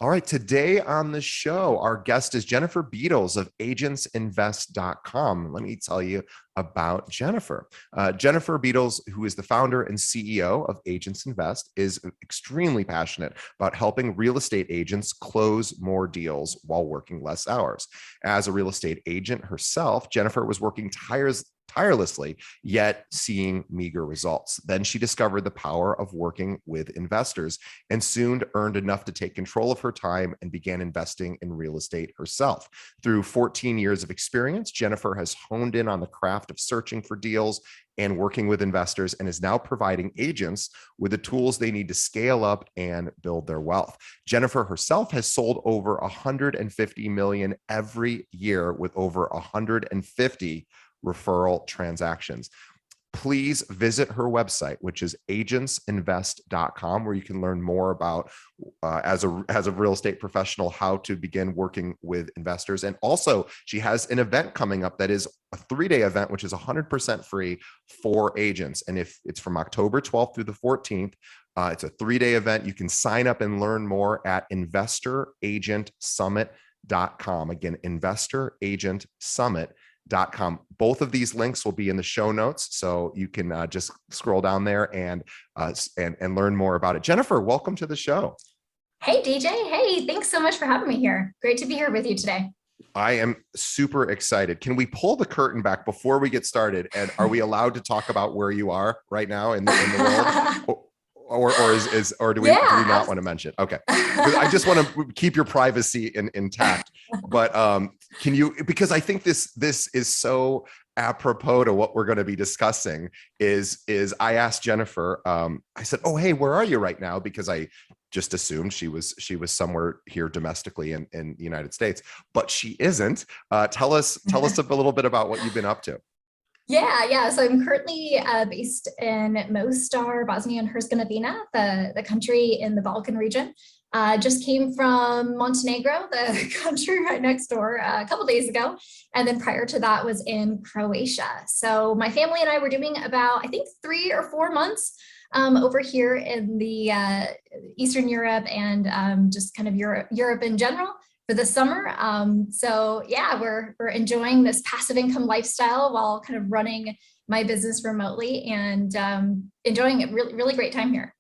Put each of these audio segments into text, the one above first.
All right, today on the show, our guest is Jennifer Beadles of agentsinvest.com. Let me tell you about Jennifer. Jennifer Beadles, who is the founder and CEO of Agents Invest, is extremely passionate about helping real estate agents close more deals while working less hours. As a real estate agent herself, Jennifer was working tirelessly, yet seeing meager results. Then she discovered the power of working with investors and soon earned enough to take control of her time and began investing in real estate herself. Through 14 years of experience, Jennifer has honed in on the craft of searching for deals and working with investors, and is now providing agents with the tools they need to scale up and build their wealth. Jennifer herself has sold over 150 million every year with over 150 referral transactions. Please visit her website, which is agentsinvest.com, where you can learn more about, as a real estate professional, how to begin working with investors. And also, she has an event coming up that is a 3-day event, which is 100% free for agents. And if it's from October 12th through the 14th, it's a 3-day event. You can sign up and learn more at investoragentsummit.com. Again, investoragentsummit.com. Both of these links will be in the show notes, so you can just scroll down there and learn more about it. Jennifer, welcome to the show. Hey, DJ. Hey, thanks so much for having me here. Great to be here with you today. I am super excited. Can we pull the curtain back before we get started? And are we allowed to talk about where you are right now in the world? Or do we not want to mention? Okay, I just want to keep your privacy intact. But can you? Because I think this is so apropos to what we're going to be discussing. Is I asked Jennifer. I said, "Oh, hey, where are you right now?" Because I just assumed she was somewhere here domestically in the United States, but she isn't. Tell us a little bit about what you've been up to. Yeah. So I'm currently based in Mostar, Bosnia and Herzegovina, the country in the Balkan region. Just came from Montenegro, the country right next door, a couple days ago. And then prior to that was in Croatia. So my family and I were doing about, I think, 3 or 4 months over here in the Eastern Europe and just kind of Europe in general for the summer. So yeah, we're enjoying this passive income lifestyle while kind of running my business remotely and enjoying a really great time here.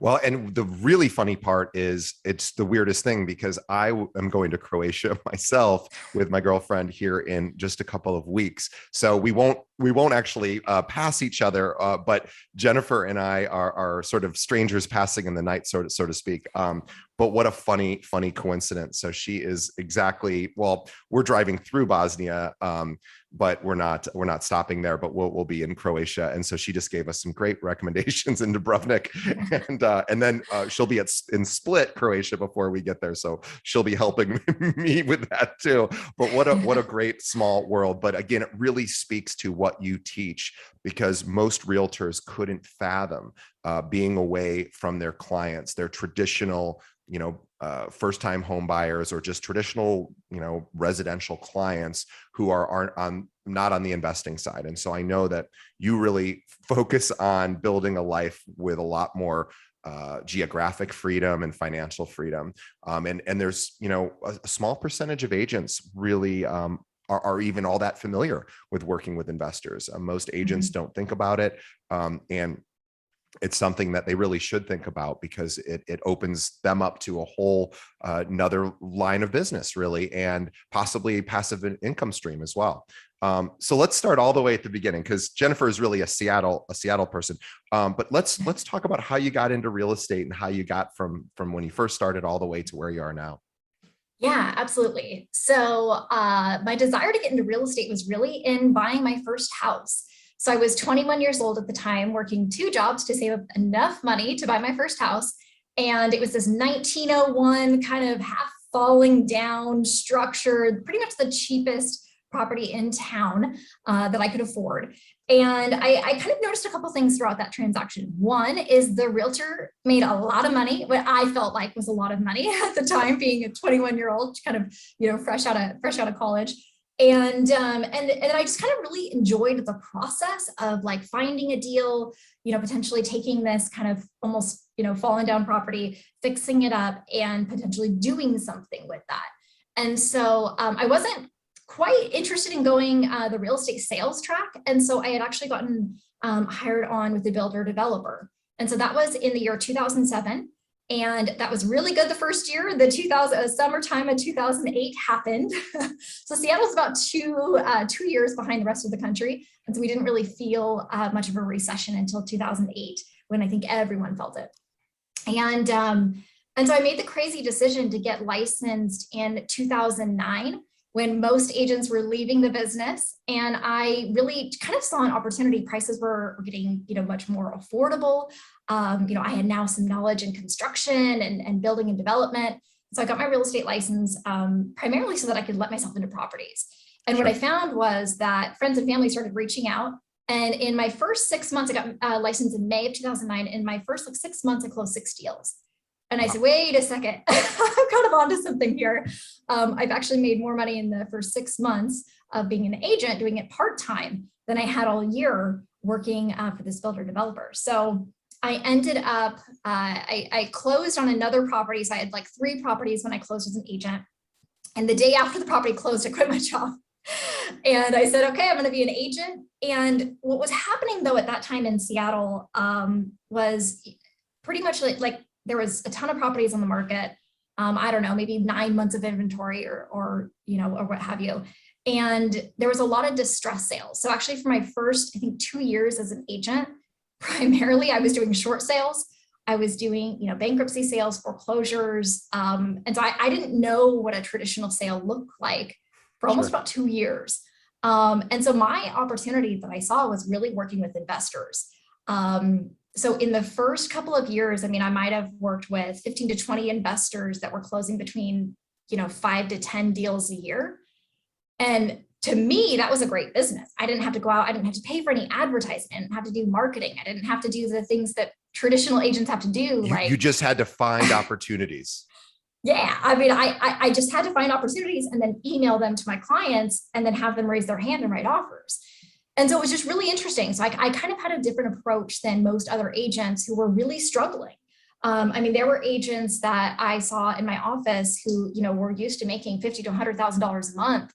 Well, and the really funny part is it's the weirdest thing, because I am going to Croatia myself with my girlfriend here in just a couple of weeks. So we won't actually pass each other, but Jennifer and I are sort of strangers passing in the night, so to speak. But what a funny coincidence. So she is exactly, well, we're driving through Bosnia, but we're not stopping there, but we'll be in Croatia. And so she just gave us some great recommendations in Dubrovnik, and then she'll be in Split, Croatia before we get there. So she'll be helping me with that too. But what a great small world. But again, it really speaks to what you teach, because most realtors couldn't fathom being away from their clients, their traditional, first-time home buyers, or just traditional, residential clients who are not on the investing side. And so I know that you really focus on building a life with a lot more geographic freedom and financial freedom. And there's, a small percentage of agents really are even all that familiar with working with investors. Most agents don't think about it. And it's something that they really should think about, because it opens them up to a whole another line of business, really, and possibly a passive income stream as well. So let's start all the way at the beginning, because Jennifer is really a Seattle person. But let's talk about how you got into real estate and how you got from when you first started all the way to where you are now. Yeah, absolutely. So my desire to get into real estate was really in buying my first house. So I was 21 years old at the time, working 2 jobs to save up enough money to buy my first house. And it was this 1901 kind of half falling down structure, pretty much the cheapest property in town that I could afford. And I kind of noticed a couple things throughout that transaction. One is the realtor made a lot of money, what I felt like was a lot of money at the time, being a 21-year-old, kind of, fresh out of college. And I just kind of really enjoyed the process of like finding a deal, potentially taking this kind of almost, fallen down property, fixing it up, and potentially doing something with that. And so I wasn't quite interested in going the real estate sales track. And so I had actually gotten hired on with the builder developer. And so that was in the year 2007. And that was really good the first year. The summertime of 2008 happened. So Seattle's about two years behind the rest of the country. And so we didn't really feel much of a recession until 2008, when I think everyone felt it. And so I made the crazy decision to get licensed in 2009, when most agents were leaving the business. And I really kind of saw an opportunity. Prices were getting, much more affordable. I had now some knowledge in construction and building and development. So I got my real estate license primarily so that I could let myself into properties. And what I found was that friends and family started reaching out. And in my first 6 months, I got licensed in May of 2009. In my first 6 months, I closed 6 deals. And I said, wait a second, I'm kind of onto something here. I've actually made more money in the first 6 months of being an agent, doing it part-time, than I had all year working for this builder developer. So I ended up, I closed on another property. So I had like 3 properties when I closed as an agent. And the day after the property closed, I quit my job. And I said, okay, I'm going to be an agent. And what was happening though at that time in Seattle was pretty much like there was a ton of properties on the market. I don't know, maybe 9 months of inventory or what have you. And there was a lot of distress sales. So actually for my first, I think 2 years as an agent, primarily I was doing short sales. I was doing, bankruptcy sales, foreclosures. And so I didn't know what a traditional sale looked like for almost about 2 years. And so my opportunity that I saw was really working with investors. So in the first couple of years, I might have worked with 15 to 20 investors that were closing between, 5 to 10 deals a year. And to me, that was a great business. I didn't have to go out. I didn't have to pay for any advertising. I didn't have to do marketing. I didn't have to do the things that traditional agents have to do. You just had to find opportunities. Yeah. I just had to find opportunities and then email them to my clients and then have them raise their hand and write offers. And so it was just really interesting. So I kind of had a different approach than most other agents who were really struggling. There were agents that I saw in my office who, were used to making $50,000 to $100,000 a month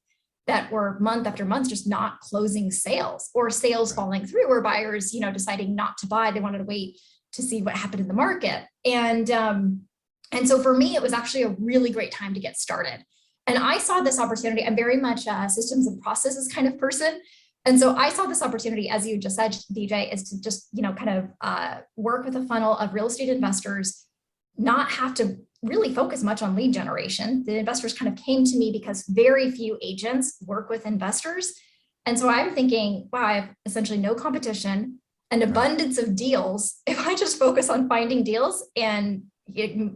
that were month after month just not closing sales, or sales falling through, or buyers, deciding not to buy. They wanted to wait to see what happened in the market. And so for me, it was actually a really great time to get started. And I saw this opportunity. I'm very much a systems and processes kind of person. And so I saw this opportunity, as you just said, DJ, is to just, work with a funnel of real estate investors, not have to really focus much on lead generation. The investors kind of came to me because very few agents work with investors. And so I'm thinking, wow, I have essentially no competition, an abundance of deals. If I just focus on finding deals and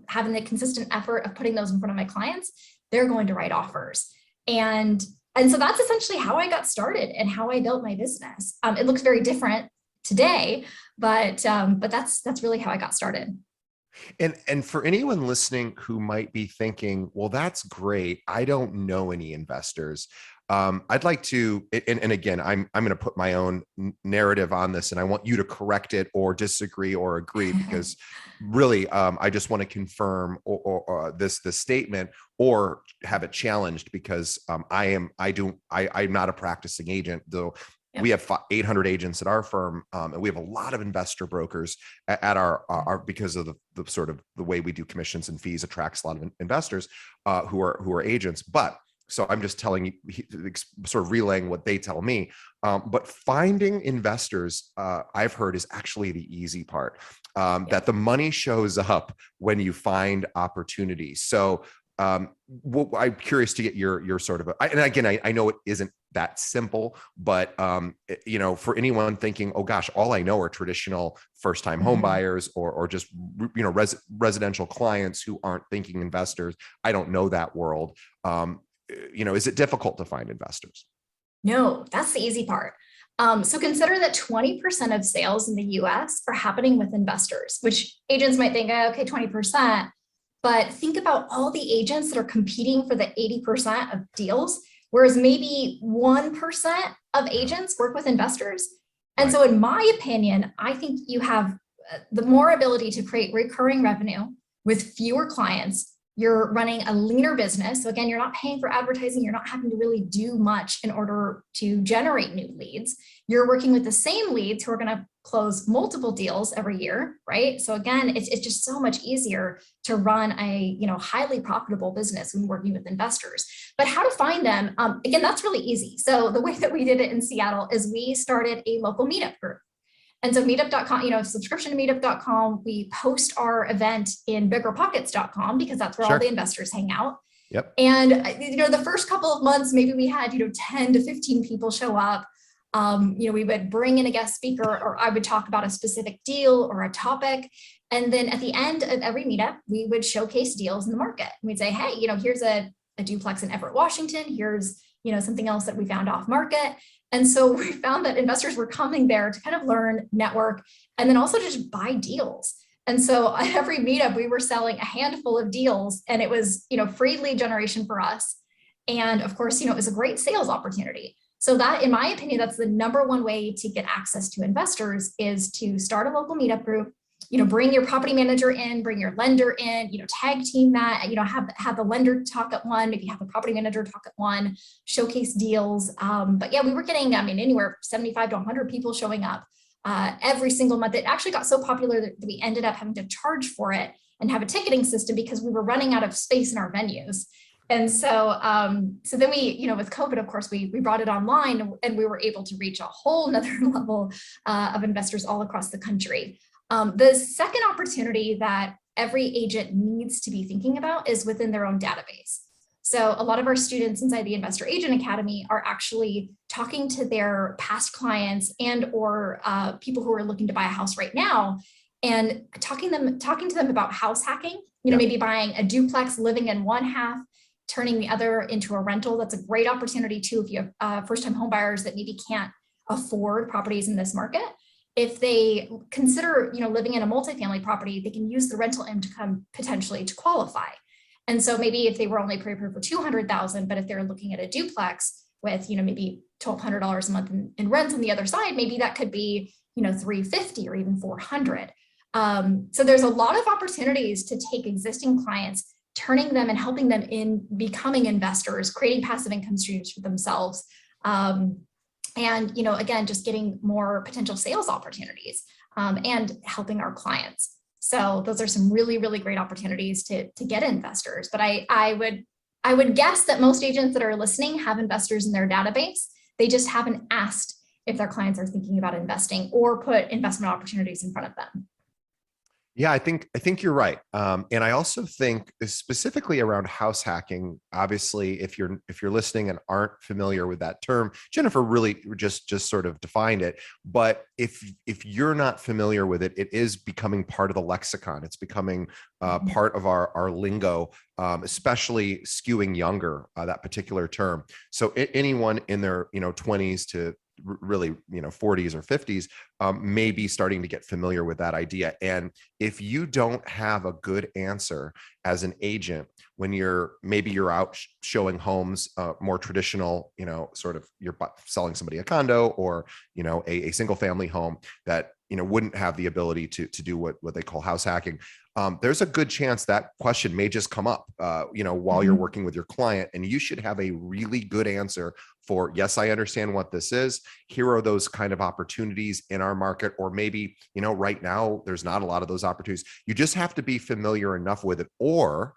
having the consistent effort of putting those in front of my clients, they're going to write offers. And so that's essentially how I got started and how I built my business. It looks very different today, but that's really how I got started. And for anyone listening who might be thinking, well, that's great, I don't know any investors. I'd like to, and again, I'm going to put my own narrative on this, and I want you to correct it or disagree or agree, because really, I just want to confirm or this statement or have it challenged, because I'm not a practicing agent, though. Yep. We have 800 agents at our firm, and we have a lot of investor brokers at our because of the sort of the way we do commissions and fees attracts a lot of investors who are agents. But so I'm just telling you, sort of relaying what they tell me. But finding investors, I've heard, is actually the easy part. That the money shows up when you find opportunities. So I'm curious to get your sort of, and again, I know it isn't that simple, but for anyone thinking, oh gosh, all I know are traditional first-time home buyers or just residential clients who aren't thinking investors. I don't know that world. Is it difficult to find investors? No, that's the easy part. So consider that 20% of sales in the US are happening with investors, which agents might think, okay, 20%. But think about all the agents that are competing for the 80% of deals. whereas maybe 1% of agents work with investors. And Right. so in my opinion, I think you have the more ability to create recurring revenue with fewer clients. You're running a leaner business. So again, you're not paying for advertising. You're not having to really do much in order to generate new leads. You're working with the same leads who are going to close multiple deals every year, right? So again, it's just so much easier to run a highly profitable business when working with investors. But how to find them? Again, that's really easy. So the way that we did it in Seattle is we started a local meetup group. And so meetup.com, subscription to meetup.com, we post our event in biggerpockets.com because that's where all the investors hang out. Yep. And, the first couple of months, maybe we had, 10 to 15 people show up. We would bring in a guest speaker, or I would talk about a specific deal or a topic. And then at the end of every meetup, we would showcase deals in the market. And we'd say, hey, here's a duplex in Everett, Washington. Here's, something else that we found off market. And so we found that investors were coming there to kind of learn, network, and then also just buy deals. And so at every meetup, we were selling a handful of deals, and it was, free lead generation for us. And of course, it was a great sales opportunity. So that, in my opinion, that's the number one way to get access to investors is to start a local meetup group, bring your property manager in, bring your lender in, tag team that, have the lender talk at one, maybe have the property manager talk at one, showcase deals. But yeah, we were getting, anywhere 75 to 100 people showing up every single month. It actually got so popular that we ended up having to charge for it and have a ticketing system because we were running out of space in our venues. And so, so then we, with COVID, of course, we brought it online, and we were able to reach a whole nother level of investors all across the country. The second opportunity that every agent needs to be thinking about is within their own database. So a lot of our students inside the Investor Agent Academy are actually talking to their past clients and or people who are looking to buy a house right now, and talking to them about house hacking, maybe buying a duplex, living in one half, turning the other into a rental. That's a great opportunity too if you have first-time home buyers that maybe can't afford properties in this market. If they consider, living in a multifamily property, they can use the rental income potentially to qualify. And so maybe if they were only prepared for $200,000, but if they're looking at a duplex with, maybe $1,200 a month in rents on the other side, maybe that could be, $350 or even $400. So there's a lot of opportunities to take existing clients, turning them and helping them in becoming investors, creating passive income streams for themselves. And, again, just getting more potential sales opportunities and helping our clients. So those are some really, really great opportunities to get investors. But I would guess that most agents that are listening have investors in their database. They just haven't asked if their clients are thinking about investing or put investment opportunities in front of them. Yeah, I think you're right, and I also think specifically around house hacking. Obviously, if you're listening and aren't familiar with that term, Jennifer really just sort of defined it. But if you're not familiar with it, it is becoming part of the lexicon. It's becoming part of our lingo, especially skewing younger. That particular term. So anyone in their 20s to really 40s or 50s may be starting to get familiar with that idea. And if you don't have a good answer as an agent when you're out showing homes, more traditional, sort of you're selling somebody a condo or a single family home that wouldn't have the ability to do what they call house hacking, there's a good chance that question may just come up while you're working with your client, and you should have a really good answer for, yes, I understand what this is. Here are those kind of opportunities in our market, or maybe right now there's not a lot of those opportunities. You just have to be familiar enough with it, or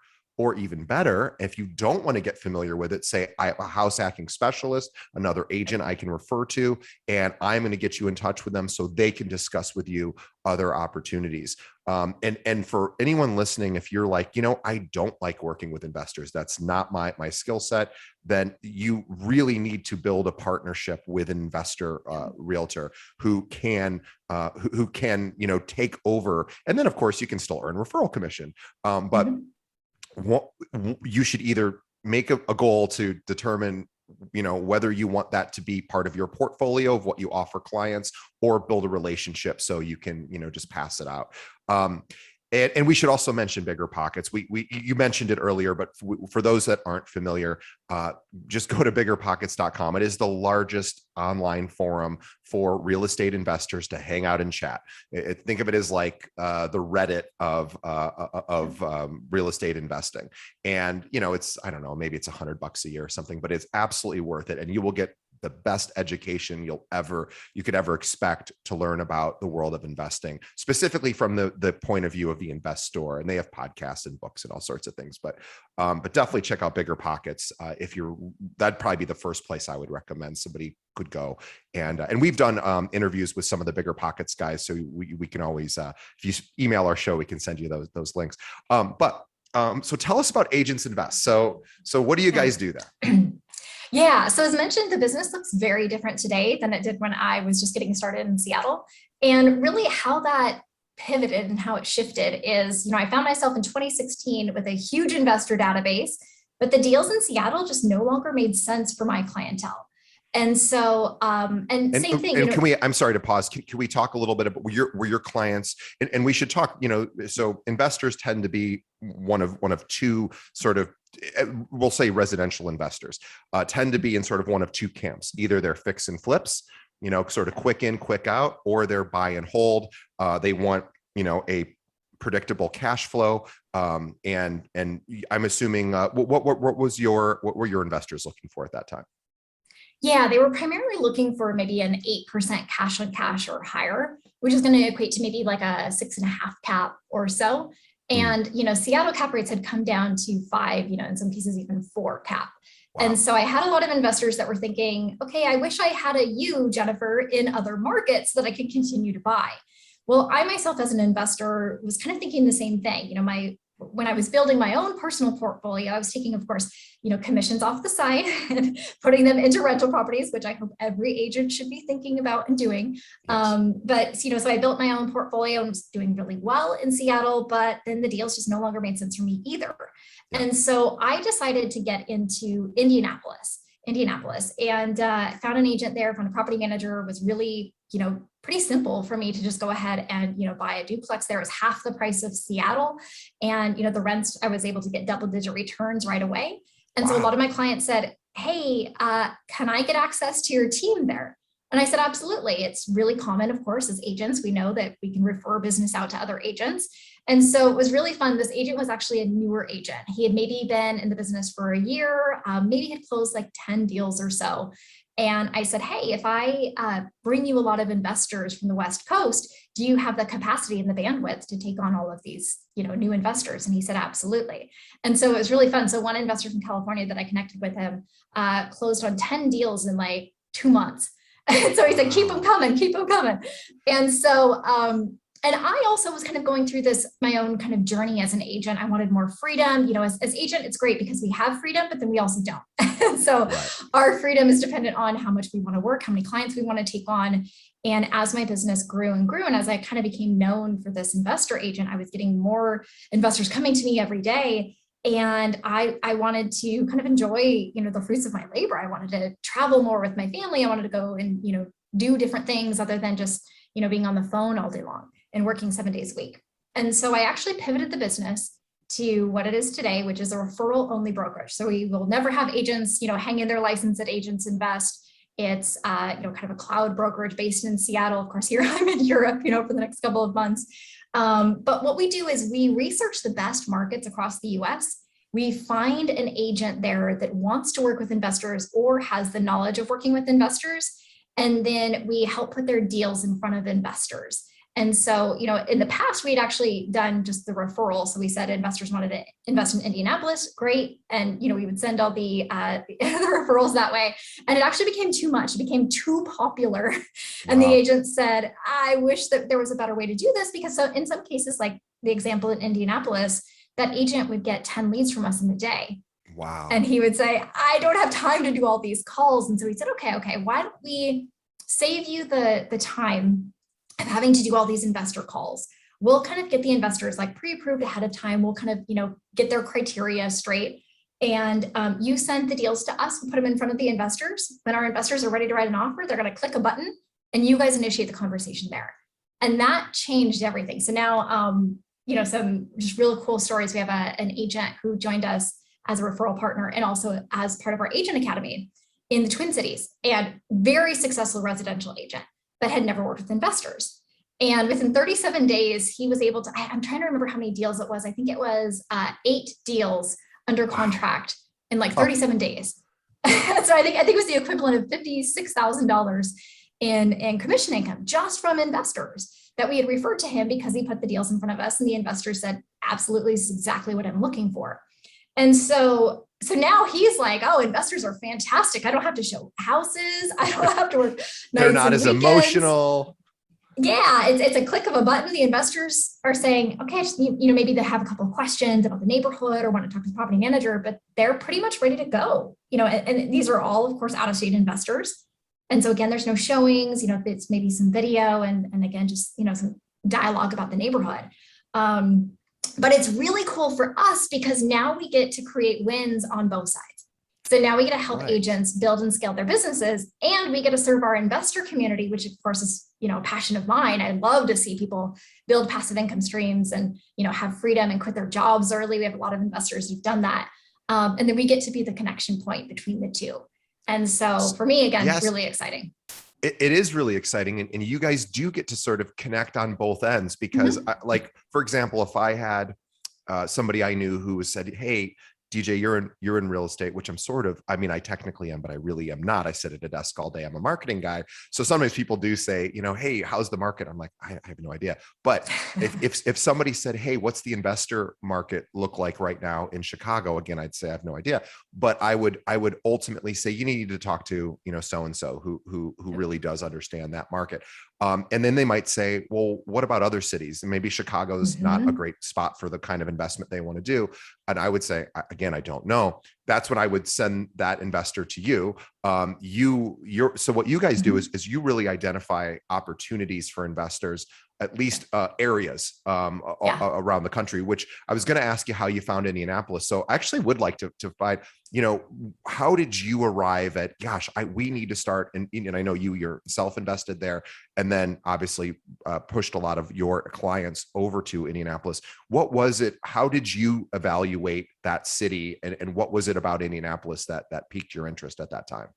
even better, if you don't want to get familiar with it, say, I have a house hacking specialist, another agent I can refer to, and I'm going to get you in touch with them so they can discuss with you other opportunities. And for anyone listening, if you're like, I don't like working with investors, that's not my skill set, then you really need to build a partnership with an investor realtor who can take over. And then of course you can still earn referral commission. But you should either make a goal to determine whether you want that to be part of your portfolio of what you offer clients, or build a relationship so you can just pass it out. And we should also mention Bigger Pockets. You mentioned it earlier, but for those that aren't familiar, just go to biggerpockets.com. It is the largest online forum for real estate investors to hang out and chat. Think of it as like the Reddit of real estate investing. And it's, I don't know, maybe it's $100 a year or something, but it's absolutely worth it. And you will get the best education you could ever expect to learn about the world of investing, specifically from the point of view of the investor. And they have podcasts and books and all sorts of things, but definitely check out Bigger Pockets. That'd probably be the first place I would recommend somebody could go. And we've done interviews with some of the Bigger Pockets guys. So we can always, if you email our show, we can send you those links. So tell us about Agents Invest. So what do you guys do there? Yeah, so as mentioned, the business looks very different today than it did when I was just getting started in Seattle. And really how that pivoted and how it shifted is, I found myself in 2016 with a huge investor database, but the deals in Seattle just no longer made sense for my clientele. And so, same thing. I'm sorry to pause. Can we talk a little bit about were your clients, and we should talk, so investors tend to be one of two sort of, we'll say residential investors tend to be in sort of one of two camps. Either they're fix and flips, sort of quick in, quick out, or they're buy and hold. They want, a predictable cash flow. And I'm assuming, what were your investors looking for at that time? Yeah, they were primarily looking for maybe an 8% cash on cash or higher, which is going to equate to maybe like a 6.5 cap or so. And, Seattle cap rates had come down to 5, in some cases, even 4 cap. Wow. And so I had a lot of investors that were thinking, okay, I wish I had Jennifer, in other markets that I could continue to buy. Well, I myself as an investor was kind of thinking the same thing. When I was building my own personal portfolio, I was taking, of course, commissions off the side and putting them into rental properties, which I hope every agent should be thinking about and doing. Yes. So I built my own portfolio and was doing really well in Seattle, but then the deals just no longer made sense for me either. Yeah. And so I decided to get into Indianapolis and found an agent there, found a property manager. Was really, pretty simple for me to just go ahead and, buy a duplex there. It was half the price of Seattle. And, the rents, I was able to get double-digit returns right away. And wow. So a lot of my clients said, hey, can I get access to your team there? And I said, absolutely. It's really common, of course, as agents, we know that we can refer business out to other agents. And so it was really fun. This agent was actually a newer agent. He had maybe been in the business for a year, maybe had closed like 10 deals or so. And I said, hey, if I bring you a lot of investors from the West Coast, do you have the capacity and the bandwidth to take on all of these, new investors? And he said, absolutely. And so it was really fun. So one investor from California that I connected with him closed on 10 deals in like 2 months. And so he said, keep them coming, keep them coming. And so, and I also was kind of going through my own kind of journey as an agent. I wanted more freedom. As agent, it's great because we have freedom, but then we also don't. So right. Our freedom is dependent on how much we want to work, how many clients we want to take on. And as my business grew and grew, and as I kind of became known for this investor agent, I was getting more investors coming to me every day. And I wanted to kind of enjoy, the fruits of my labor. I wanted to travel more with my family. I wanted to go and, do different things other than just, being on the phone all day long and working 7 days a week. And so I actually pivoted the business to what it is today, which is a referral only brokerage. So we will never have agents, hanging their license at Agents Invest. It's, kind of a cloud brokerage based in Seattle. Of course, here I'm in Europe, for the next couple of months. But what we do is we research the best markets across the US. We find an agent there that wants to work with investors or has the knowledge of working with investors. And then we help put their deals in front of investors. And so, in the past, we'd actually done just the referral. So we said investors wanted to invest in Indianapolis, great. And, we would send all the referrals that way. And it actually became too much. It became too popular. And wow. The agent said, I wish that there was a better way to do this, because so in some cases, like the example in Indianapolis, that agent would get 10 leads from us in a day. Wow. And he would say, I don't have time to do all these calls. And so he said, okay, why don't we save you the time of having to do all these investor calls? We'll kind of get the investors like pre-approved ahead of time. We'll kind of, get their criteria straight. And you send the deals to us. We'll put them in front of the investors. When our investors are ready to write an offer, they're going to click a button and you guys initiate the conversation there. And that changed everything. So now, some just really cool stories. We have an agent who joined us as a referral partner and also as part of our agent academy in the Twin Cities, and very successful residential agent, but had never worked with investors. And within 37 days, he was able to, I'm trying to remember how many deals it was. I think it was 8 deals under contract in like 37 days. So I think it was the equivalent of $56,000 in commission income just from investors that we had referred to him because he put the deals in front of us, and the investors said, absolutely, this is exactly what I'm looking for. And so now he's like, oh, investors are fantastic. I don't have to show houses. I don't have to work nights. They're not as weekends. Emotional. Yeah, it's a click of a button. The investors are saying, okay, just, maybe they have a couple of questions about the neighborhood or want to talk to the property manager, but they're pretty much ready to go. And these are all, of course, out-of-state investors. And so again, there's no showings, it's maybe some video and again, just, some dialogue about the neighborhood. But it's really cool for us because now we get to create wins on both sides. So now we get to help agents build and scale their businesses, and we get to serve our investor community, which of course is, a passion of mine. I love to see people build passive income streams and, have freedom and quit their jobs early. We have a lot of investors who've done that. And then we get to be the connection point between the two. And so for me, again, yes, really exciting. It is really exciting. And you guys do get to sort of connect on both ends because like, for example, if I had somebody I knew who said, hey, DJ, you're in real estate, which I'm sort of, I mean, I technically am, but I really am not. I sit at a desk all day. I'm a marketing guy. So sometimes people do say, hey, how's the market? I'm like, I have no idea. But if somebody said, hey, what's the investor market look like right now in Chicago? Again, I'd say I have no idea. But I would ultimately say you need to talk to, so-and-so who really does understand that market. And then they might say, well, what about other cities? And maybe Chicago's not a great spot for the kind of investment they want to do. And I would say, again, I don't know. That's when I would send that investor to you. So what you guys do is you really identify opportunities for investors, at least areas around the country, which I was going to ask you how you found Indianapolis. So I actually would like to find, how did you arrive at, gosh, we need to start, and I know you're self-invested there, and then obviously pushed a lot of your clients over to Indianapolis. What was it? How did you evaluate that city, and what was it about Indianapolis that piqued your interest at that time?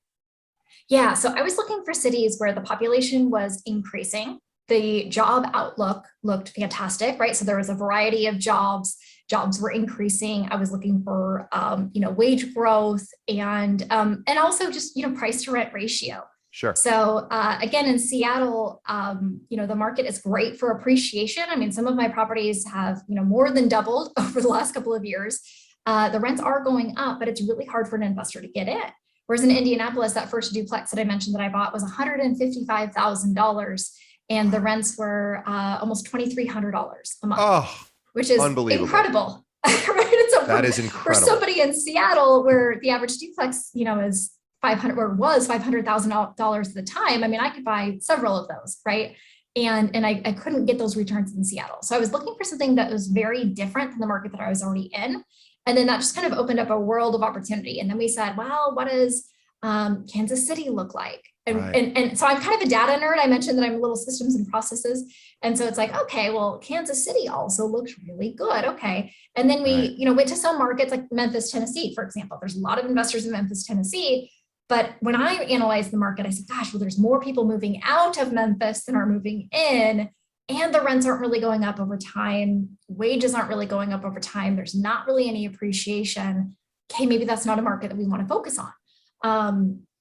Yeah, so I was looking for cities where the population was increasing. The job outlook looked fantastic, right? So there was a variety of jobs. Jobs were increasing. I was looking for, wage growth and also just, price to rent ratio. Sure. So again, in Seattle, the market is great for appreciation. I mean, some of my properties have, more than doubled over the last couple of years. The rents are going up, but it's really hard for an investor to get in. Whereas in Indianapolis, that first duplex that I mentioned that I bought was $155,000. And the rents were almost $2,300 a month, which is incredible. Right? So that is incredible. For somebody in Seattle, where the average duplex, is $500 or was $500,000 at the time. I mean, I could buy several of those, right? And I couldn't get those returns in Seattle. So I was looking for something that was very different than the market that I was already in. And then that just kind of opened up a world of opportunity. And then we said, well, what does Kansas City look like? And so I'm kind of a data nerd. I mentioned that I'm a little systems and processes. And so it's like, okay, well, Kansas City also looks really good. Okay. And then we, went to some markets like Memphis, Tennessee, for example. There's a lot of investors in Memphis, Tennessee. But when I analyzed the market, I said, gosh, well, there's more people moving out of Memphis than are moving in. And the rents aren't really going up over time. Wages aren't really going up over time. There's not really any appreciation. Okay, maybe that's not a market that we want to focus on.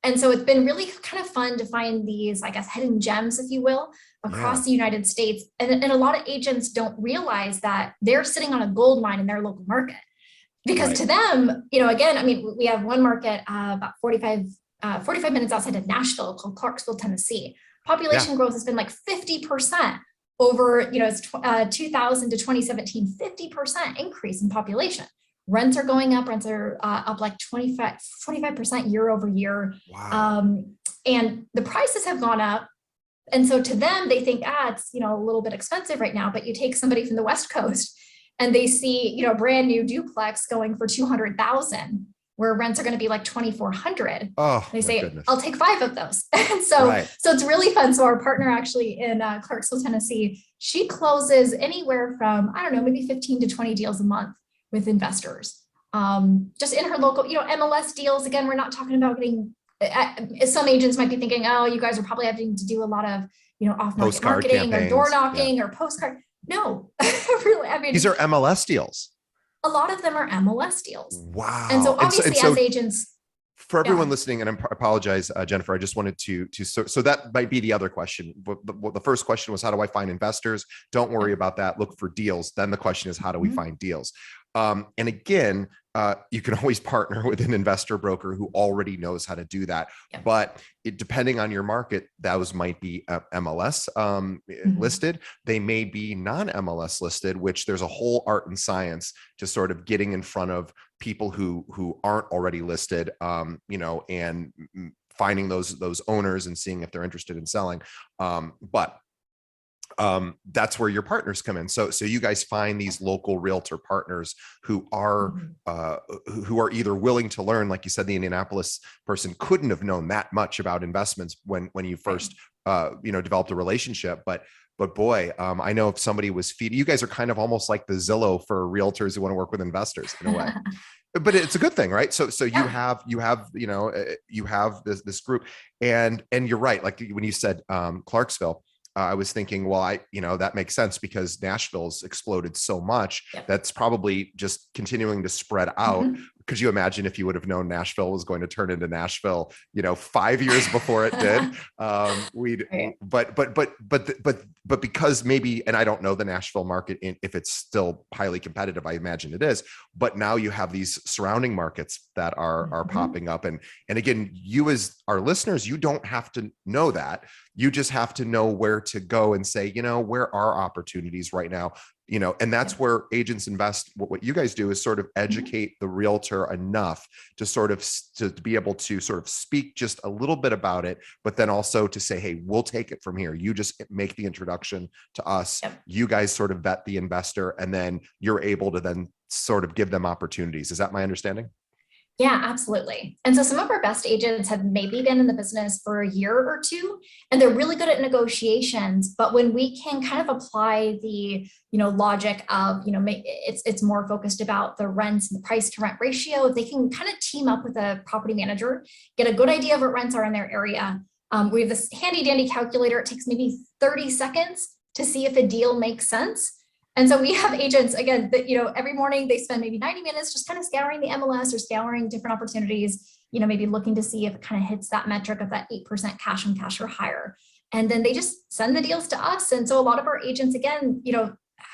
And so it's been really kind of fun to find these, I guess, hidden gems, if you will, across the United States. And a lot of agents don't realize that they're sitting on a gold mine in their local market. Because to them, again, I mean, we have one market about 45 minutes outside of Nashville called Clarksville, Tennessee. Population growth has been like 50% over, 2000 to 2017, 50% increase in population. Rents are going up. Rents are up like 25% year over year. Wow. And the prices have gone up. And so to them, they think, it's, a little bit expensive right now, but you take somebody from the West Coast and they see, a brand new duplex going for 200,000. where rents are going to be like 2,400. Oh, They my say, goodness. I'll take 5 of those. And Right. so it's really fun. So our partner actually in Clarksville, Tennessee, she closes anywhere from, I don't know, maybe 15 to 20 deals a month with investors. Just in her local, MLS deals. Again, we're not talking about getting, some agents might be thinking, oh, you guys are probably having to do a lot of, off-market Postcard marketing or door campaigns. Yeah. knocking or postcard. No, really. I mean, These are MLS deals. a lot of them are MLS deals. And so Wow. obviously as agents, For everyone yeah. listening, and I apologize, Jennifer, I just wanted so that might be the other question. The first question was, how do I find investors? Don't worry about that. Look for deals. Then the question is, how do we find deals? And again, you can always partner with an investor broker who already knows how to do that. Yeah. But depending on your market, those might be MLS listed. They may be non-MLS listed, which there's a whole art and science to sort of getting in front of people who aren't already listed, and finding those owners and seeing if they're interested in selling. But that's where your partners come in. So you guys find these local realtor partners who are either willing to learn. Like you said, the Indianapolis person couldn't have known that much about investments when you first developed a relationship, but boy, I know if somebody was feeding, you guys are kind of almost like the Zillow for realtors who want to work with investors in a way. But it's a good thing, right? So yeah. you have this group, and you're right. Like when you said Clarksville, I was thinking, well, that makes sense because Nashville's exploded so much. Yep. That's probably just continuing to spread out. Could you imagine if you would have known Nashville was going to turn into Nashville, 5 years before it did? But because maybe, and I don't know the Nashville market if it's still highly competitive, I imagine it is. But now you have these surrounding markets that are popping up, and again, you as our listeners, you don't have to know that. You just have to know where to go and say, where are opportunities right now? And that's where agents invest. What you guys do is sort of educate the realtor enough to sort of to be able to sort of speak just a little bit about it, but then also to say, hey, we'll take it from here. You just make the introduction to us. Yep. You guys sort of vet the investor, and then you're able to then sort of give them opportunities. Is that my understanding? Yeah, absolutely. And so some of our best agents have maybe been in the business for a year or two, and they're really good at negotiations. But when we can kind of apply the, logic of, it's more focused about the rents and the price to rent ratio, if they can kind of team up with a property manager, get a good idea of what rents are in their area. We have this handy dandy calculator. It takes maybe 30 seconds to see if a deal makes sense. And so we have agents, again, that, every morning they spend maybe 90 minutes just kind of scouring the MLS or scouring different opportunities, maybe looking to see if it kind of hits that metric of that 8% cash on cash or higher. And then they just send the deals to us. And so a lot of our agents, again,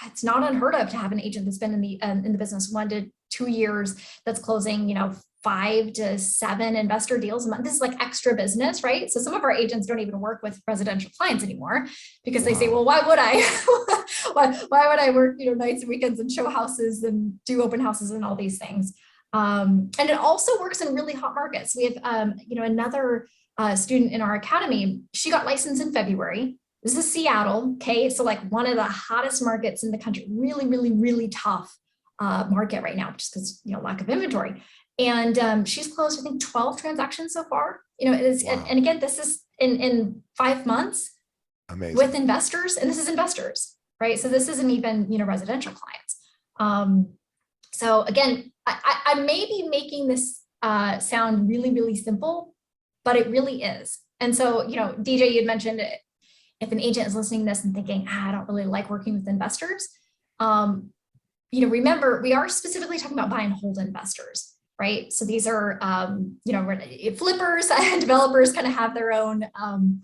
it's not unheard of to have an agent that's been in the business 1 to 2 years that's closing, 5 to 7 investor deals a month. This is like extra business, right? So some of our agents don't even work with residential clients anymore because they say, well, why would I? why would I work, nights and weekends and show houses and do open houses and all these things? And it also works in really hot markets. We have, another student in our academy. She got licensed in February. This is Seattle. Okay. So like one of the hottest markets in the country, really, really, really tough market right now, just because, lack of inventory. And she's closed, I think, 12 transactions so far. And again, this is in 5 months. Amazing. With investors, and this is investors, right? So this isn't even, residential clients. So again, I may be making this sound really, really simple, but it really is. And so, DJ, you had mentioned if an agent is listening to this and thinking, I don't really like working with investors, remember, we are specifically talking about buy and hold investors. Right. So these are, flippers and developers kind of have their own, kind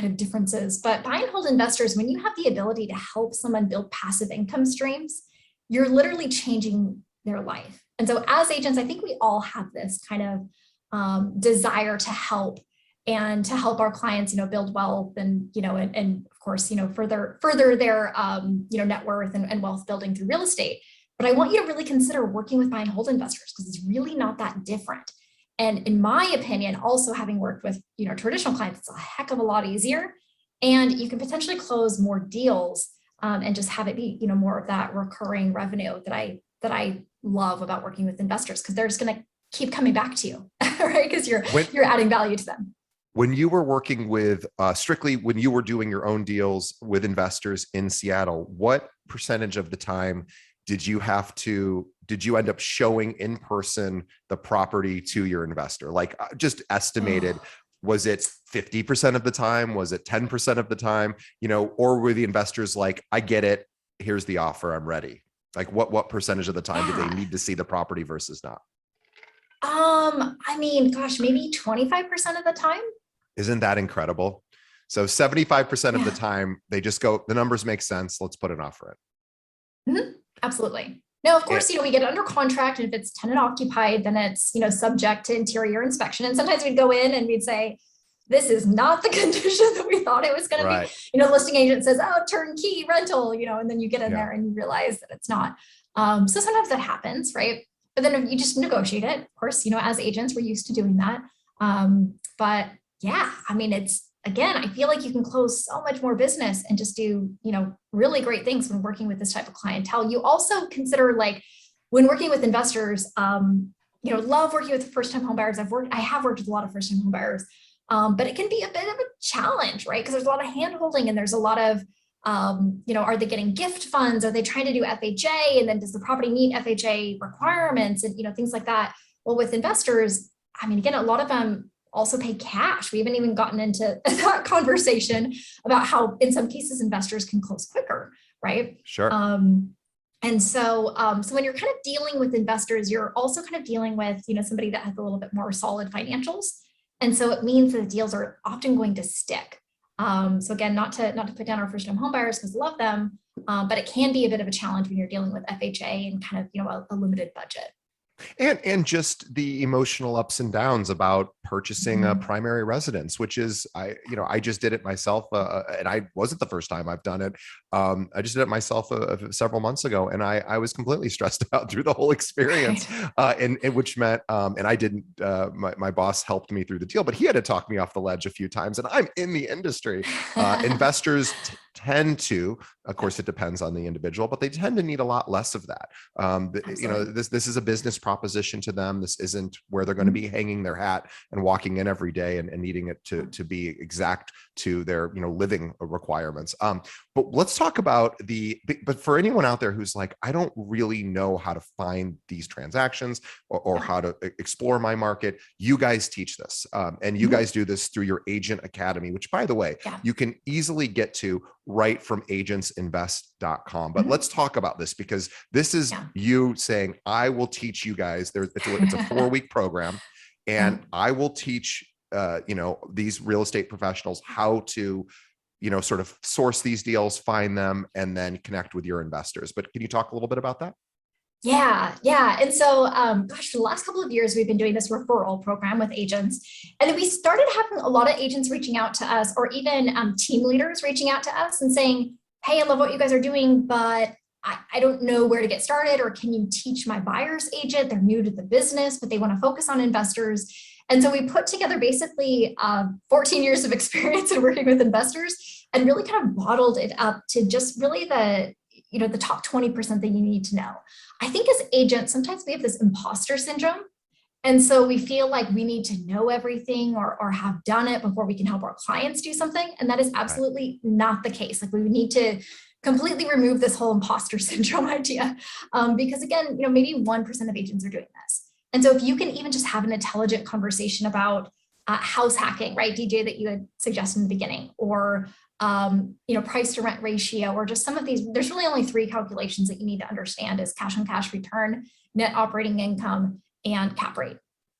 of differences. But buy and hold investors, when you have the ability to help someone build passive income streams, you're literally changing their life. And so as agents, I think we all have this kind of desire to help and to help our clients, build wealth and, and of course, further their, net worth and wealth building through real estate. But I want you to really consider working with buy and hold investors because it's really not that different. And in my opinion, also having worked with, traditional clients, it's a heck of a lot easier. And you can potentially close more deals and just have it be, more of that recurring revenue that I love about working with investors, because they're just going to keep coming back to you, right? Because When you're adding value to them. when you were working with strictly when you were doing your own deals with investors in Seattle, what percentage of the time did you end up showing in person the property to your investor? Like just estimated, was it 50% of the time? Was it 10% of the time? Or were the investors like, I get it, here's the offer, I'm ready? Like what percentage of the time did they Yeah. need to see the property versus not? I mean, gosh, maybe 25% of the time. Isn't that incredible? So 75% of the Yeah. time, they just go, the numbers make sense. Let's put an offer Mhm. Absolutely. No, of in. course, we get it under contract, and if it's tenant occupied, then it's, subject to interior inspection. And sometimes we'd go in and we'd say, this is not the condition that we thought it was going to be. Right. Listing agent says, oh, turnkey rental, and then you get in Yeah. there and you realize that it's not. So sometimes that happens, right? But then you just negotiate it. Of course, as agents, we're used to doing that. But yeah, I mean, again, I feel like you can close so much more business and just do, really great things when working with this type of clientele. You also consider, like, when working with investors, love working with first-time home buyers. I have worked with a lot of first-time home buyers, but it can be a bit of a challenge, right? Because there's a lot of hand-holding and there's a lot of, are they getting gift funds? Are they trying to do FHA? And then does the property meet FHA requirements and, things like that? Well, with investors, I mean, again, a lot of them also pay cash. We haven't even gotten into that conversation about how, in some cases, investors can close quicker, right? Sure. So when you're kind of dealing with investors, you're also kind of dealing with, somebody that has a little bit more solid financials. And so it means that the deals are often going to stick. So again, not to put down our first-time home buyers, because I love them, but it can be a bit of a challenge when you're dealing with FHA and kind of, a limited budget. And just the emotional ups and downs about purchasing a Mhm. primary residence, which is, I just did it myself, and I wasn't the first time I've done it. I just did it myself several months ago, and I was completely stressed out through the whole experience, Right. and which meant, and I didn't. My boss helped me through the deal, but he had to talk me off the ledge a few times, and I'm in the industry. Investors tend to, of course, it depends on the individual, but they tend to need a lot less of that. Absolutely. This is a business proposition to them. This isn't where they're going to be hanging their hat and walking in every day and needing it to be exact to their living requirements. But let's talk about but for anyone out there who's like, I don't really know how to find these transactions or Yeah. how to explore my market. You guys teach this, and you guys do this through your Agent Academy, which, by the way, Yeah. you can easily get to right from agentsinvest.com. But let's talk about this, because this is you saying, I will teach you guys. It's a 4-week program, and I will teach these real estate professionals how to sort of source these deals, find them, and then connect with your investors. But can you talk a little bit about that? Yeah. And so, for the last couple of years, we've been doing this referral program with agents. And then we started having a lot of agents reaching out to us, or even team leaders reaching out to us and saying, hey, I love what you guys are doing, but I don't know where to get started. Or can you teach my buyer's agent? They're new to the business, but they want to focus on investors. And so we put together basically 14 years of experience in working with investors, and really kind of bottled it up to just really the top 20% that you need to know. I think as agents, sometimes we have this imposter syndrome. And so we feel like we need to know everything or have done it before we can help our clients do something. And that is Right. absolutely not the case. Like, we need to completely remove this whole imposter syndrome idea. Because again, maybe 1% of agents are doing this. And so if you can even just have an intelligent conversation about house hacking, right, DJ, that you had suggested in the beginning, or price to rent ratio, or just some of these, there's really only 3 calculations that you need to understand: is cash on cash return, net operating income, and cap rate.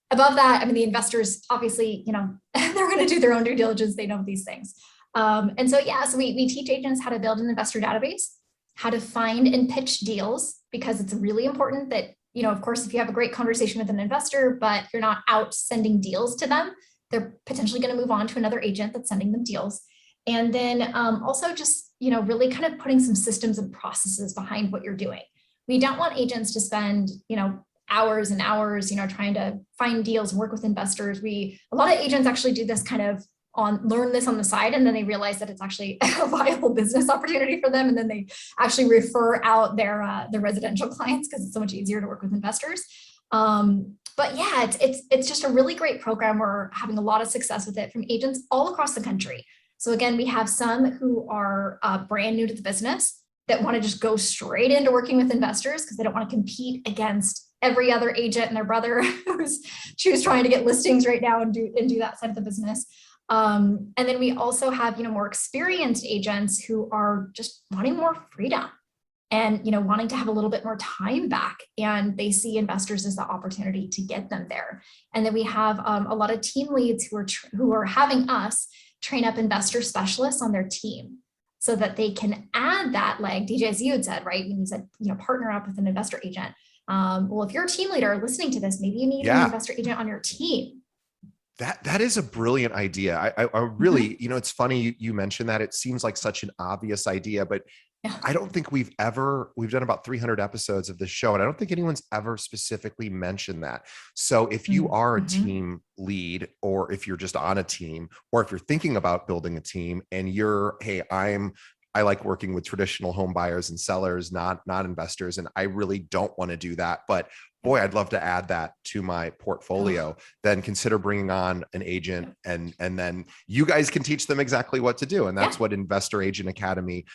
Above that, I mean, the investors, obviously, they're going to do their own due diligence. They know these things. And so we teach agents how to build an investor database, how to find and pitch deals, because it's really important that, of course, if you have a great conversation with an investor, but you're not out sending deals to them, they're potentially going to move on to another agent that's sending them deals. And then also just, really kind of putting some systems and processes behind what you're doing. We don't want agents to spend, hours and hours, trying to find deals and work with investors. A lot of agents actually do this kind of learn this on the side, and then they realize that it's actually a viable business opportunity for them, and then they actually refer out their residential clients because it's so much easier to work with investors. But yeah, it's just a really great program. We're having a lot of success with it from agents all across the country. So again, we have some who are brand new to the business that want to just go straight into working with investors because they don't want to compete against every other agent and their brother who's trying to get listings right now and do that side of the business. And then we also have, more experienced agents who are just wanting more freedom and, wanting to have a little bit more time back, and they see investors as the opportunity to get them there. And then we have a lot of team leads who are having us train up investor specialists on their team so that they can add that leg. DJ, as you had said, right? When you said, partner up with an investor agent. Well, if you're a team leader listening to this, maybe you need an investor agent on your team. That is a brilliant idea. I really, it's funny you mentioned that. It seems like such an obvious idea, but I don't think we've done about 300 episodes of this show, and I don't think anyone's ever specifically mentioned that. So if you are a team lead, or if you're just on a team, or if you're thinking about building a team and I like working with traditional home buyers and sellers, not investors, and I really don't want to do that, but boy, I'd love to add that to my portfolio. Then consider bringing on an agent, and then you guys can teach them exactly what to do. And that's what Investor Agent Academy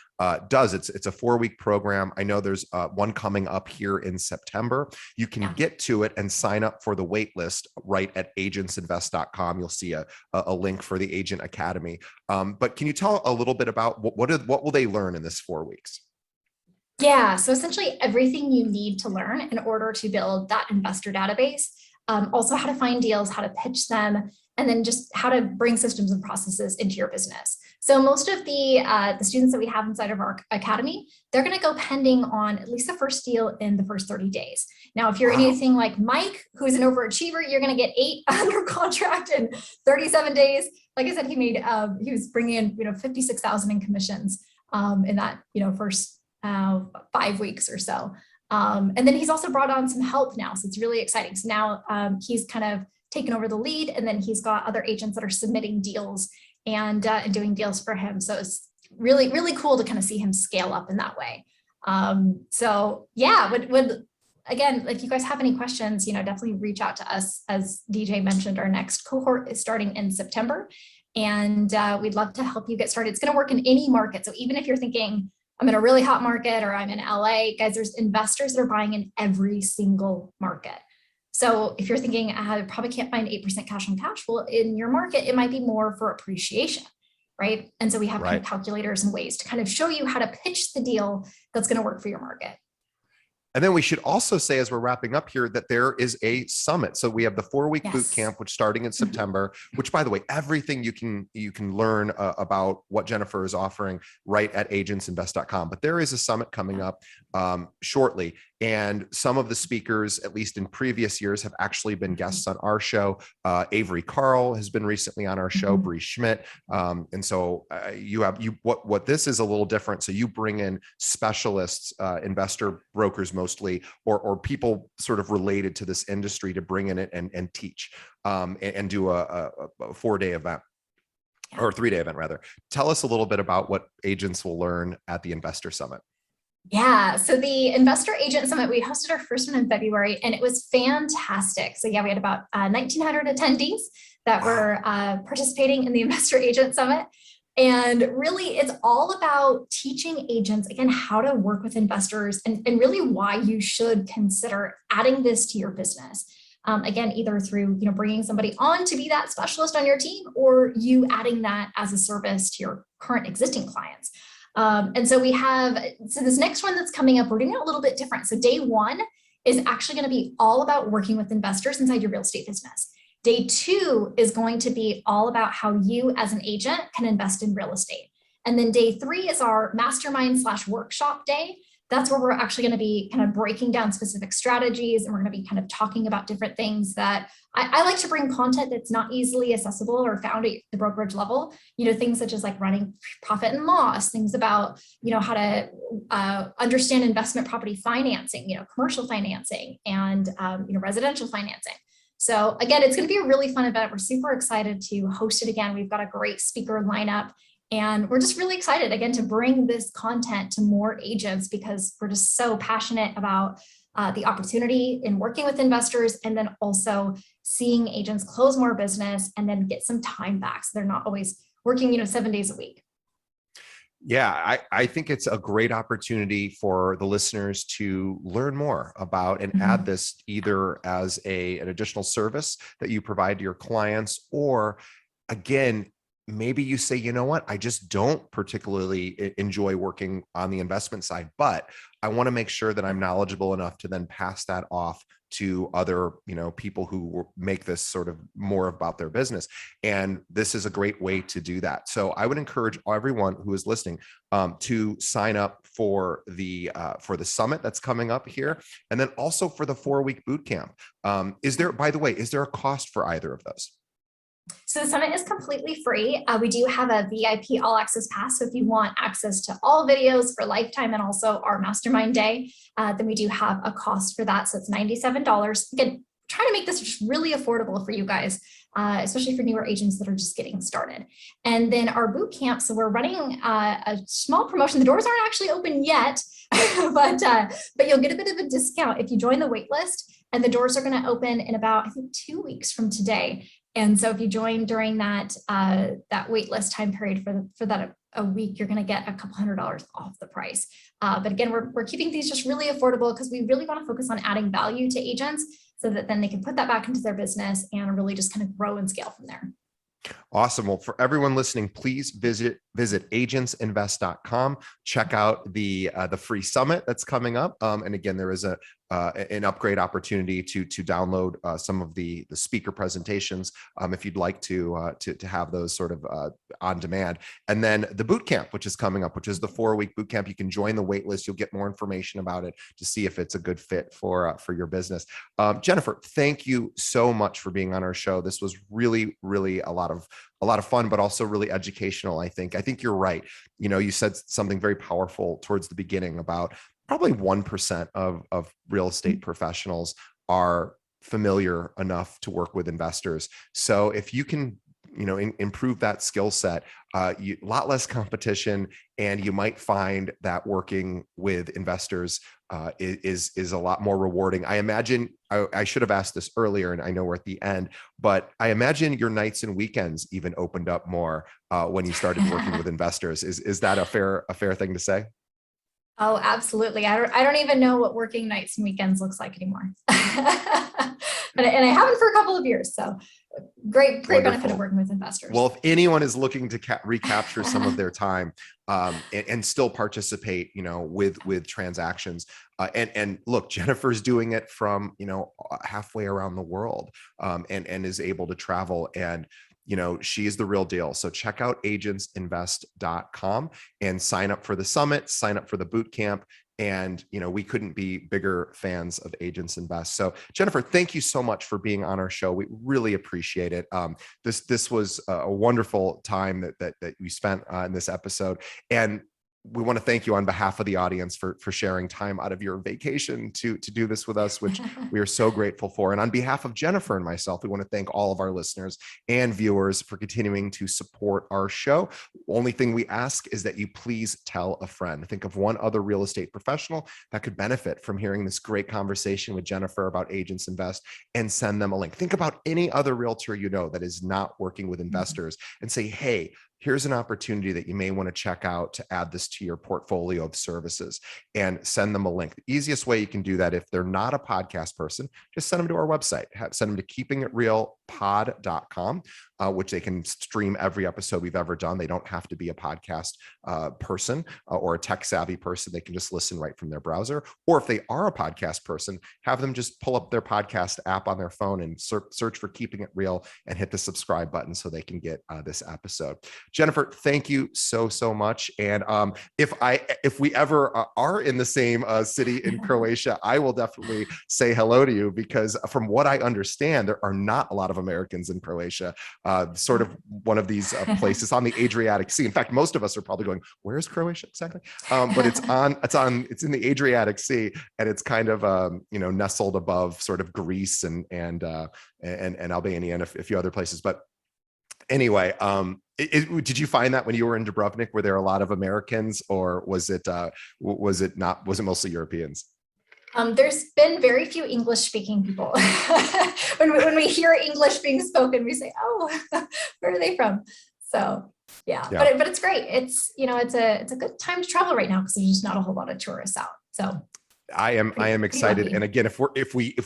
does. It's a 4-week program. I know there's one coming up here in September. You can get to it and sign up for the wait list right at agentsinvest.com. You'll see a link for the Agent Academy. But can you tell a little bit about what will they learn in this 4 weeks? Yeah, so essentially everything you need to learn in order to build that investor database, also how to find deals, how to pitch them, and then just how to bring systems and processes into your business. So most of the students that we have inside of our academy, they're going to go pending on at least the first deal in the first 30 days. Now, if you're anything like Mike, who's an overachiever, you're going to get 8 under contract in 37 days. Like I said, he was bringing in 56,000 in commissions in that first 5 weeks or so. And then he's also brought on some help now. So it's really exciting. So now he's kind of taken over the lead, and then he's got other agents that are submitting deals and doing deals for him. So it's really, really cool to kind of see him scale up in that way. So yeah, again, if you guys have any questions, definitely reach out to us. As DJ mentioned, our next cohort is starting in September, and we'd love to help you get started. It's going to work in any market. So even if you're thinking, I'm in a really hot market, or I'm in LA, guys, there's investors that are buying in every single market. So if you're thinking, I probably can't find 8% cash on cash, well, in your market, it might be more for appreciation, right? And so we have kind of calculators and ways to kind of show you how to pitch the deal that's going to work for your market. And then we should also say, as we're wrapping up here, that there is a summit. So we have the 4-week boot camp, which starting in September, which, by the way, everything you can learn about what Jennifer is offering right at agentsinvest.com. But there is a summit coming up shortly. And some of the speakers, at least in previous years, have actually been guests on our show. Avery Carl has been recently on our show, Bree Schmidt. And so what this is a little different. So you bring in specialists, investor brokers mostly, or people sort of related to this industry to bring in it and teach and do a 4-day event. Or 3-day event, rather. Tell us a little bit about what agents will learn at the Investor Summit. Yeah, so the Investor Agent Summit, we hosted our first one in February, and it was fantastic. So yeah, we had about 1,900 attendees that were participating in the Investor Agent Summit. And really, it's all about teaching agents, again, how to work with investors and really why you should consider adding this to your business. Again, either through bringing somebody on to be that specialist on your team, or you adding that as a service to your current existing clients. And so this next one that's coming up, we're doing it a little bit different. So day 1 is actually going to be all about working with investors inside your real estate business. Day 2 is going to be all about how you as an agent can invest in real estate. And then day 3 is our mastermind/workshop day. That's where we're actually going to be kind of breaking down specific strategies, and we're going to be kind of talking about different things that I like to bring content that's not easily accessible or found at the brokerage level. Things such as like running profit and loss, things about, how to understand investment property financing, commercial financing, and, residential financing. So again, it's going to be a really fun event. We're super excited to host it again. We've got a great speaker lineup. And we're just really excited, again, to bring this content to more agents because we're just so passionate about the opportunity in working with investors and then also seeing agents close more business and then get some time back. So they're not always working, 7 days a week. Yeah, I think it's a great opportunity for the listeners to learn more about and add this either as an additional service that you provide to your clients, or again, maybe you say, you know what, I just don't particularly enjoy working on the investment side, but I want to make sure that I'm knowledgeable enough to then pass that off to other, people who make this sort of more about their business. And this is a great way to do that. So I would encourage everyone who is listening to sign up for the summit that's coming up here, and then also for the 4-week boot camp. By the way, is there a cost for either of those? So the summit is completely free. We do have a VIP all access pass. So if you want access to all videos for lifetime and also our mastermind day, then we do have a cost for that. So it's $97. Again, trying to make this just really affordable for you guys, especially for newer agents that are just getting started. And then our boot camp. So we're running a small promotion. The doors aren't actually open yet, but you'll get a bit of a discount if you join the wait list. And the doors are going to open in about, I think, 2 weeks from today. And so if you join during that wait list time period for that a week, you're going to get a couple $100 off the price. But again, we're keeping these just really affordable because we really want to focus on adding value to agents so that then they can put that back into their business and really just kind of grow and scale from there. Awesome. Well, for everyone listening, please visit agentsinvest.com. Check out the free summit that's coming up. And again, there is an upgrade opportunity to download some of the speaker presentations if you'd like to have those sort of on demand. And then the boot camp, which is coming up, which is the 4-week boot camp. You can join the wait list. You'll get more information about it to see if it's a good fit for your business. Jennifer, thank you so much for being on our show. This was really, really a lot of fun, but also really educational. I think you're right. You said something very powerful towards the beginning about probably 1% of real estate professionals are familiar enough to work with investors. So if you can, improve that skill set, a lot less competition, and you might find that working with investors is a lot more rewarding. I imagine I should have asked this earlier, and I know we're at the end, but I imagine your nights and weekends even opened up more when you started working with investors. Is that a fair thing to say? Oh, absolutely. I don't even know what working nights and weekends looks like anymore. And I haven't for a couple of years. So great benefit of working with investors. Well, if anyone is looking to recapture some of their time and still participate, with transactions, and look, Jennifer's doing it from, halfway around the world, and is able to travel, and she is the real deal. So check out agentsinvest.com and sign up for the summit, sign up for the boot camp. And, we couldn't be bigger fans of Agents Invest. So Jennifer, thank you so much for being on our show. We really appreciate it. This was a wonderful time that we spent in this episode. And we want to thank you on behalf of the audience for sharing time out of your vacation to do this with us, which we are so grateful for. And on behalf of Jennifer and myself, we want to thank all of our listeners and viewers for continuing to support our show. Only thing we ask is that you please tell a friend. Think of one other real estate professional that could benefit from hearing this great conversation with Jennifer about Agents Invest, and send them a link. Think about any other realtor that is not working with investors and say, hey, here's an opportunity that you may want to check out to add this to your portfolio of services, and send them a link. The easiest way you can do that, if they're not a podcast person, just send them to our website. Send them to keepingitrealpod.com, which they can stream every episode we've ever done. They don't have to be a podcast person or a tech savvy person. They can just listen right from their browser. Or if they are a podcast person, have them just pull up their podcast app on their phone and search for Keeping It Real and hit the subscribe button so they can get this episode. Jennifer, thank you so much. And if we ever are in the same city in Croatia, I will definitely say hello to you, because from what I understand, there are not a lot of of Americans in Croatia, sort of one of these places on the Adriatic Sea. In fact, most of us are probably going, where's Croatia exactly? But it's in the Adriatic Sea, and it's kind of nestled above sort of Greece and Albania and a few other places. But anyway, did you find that when you were in Dubrovnik, were there a lot of Americans, or was it mostly Europeans? There's been very few English speaking people. When we hear English being spoken, we say, oh, where are they from? So yeah. But it's great. It's a good time to travel right now because there's just not a whole lot of tourists out. So I am excited. And again, if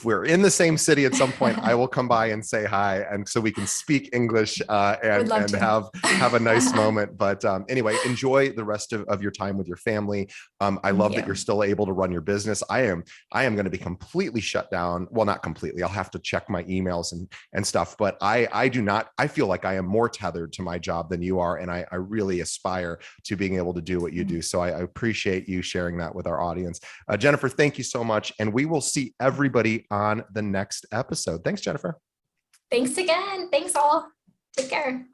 we're in the same city at some point, I will come by and say hi, and so we can speak English and have a nice moment. But anyway, enjoy the rest of your time with your family. I love that you're still able to run your business. I am going to be completely shut down. Well, not completely. I'll have to check my emails and stuff. But I feel like I am more tethered to my job than you are, and I really aspire to being able to do what you do. So I appreciate you sharing that with our audience. Jennifer, thank you so much. And we will see everybody on the next episode. Thanks, Jennifer. Thanks again. Thanks all. Take care.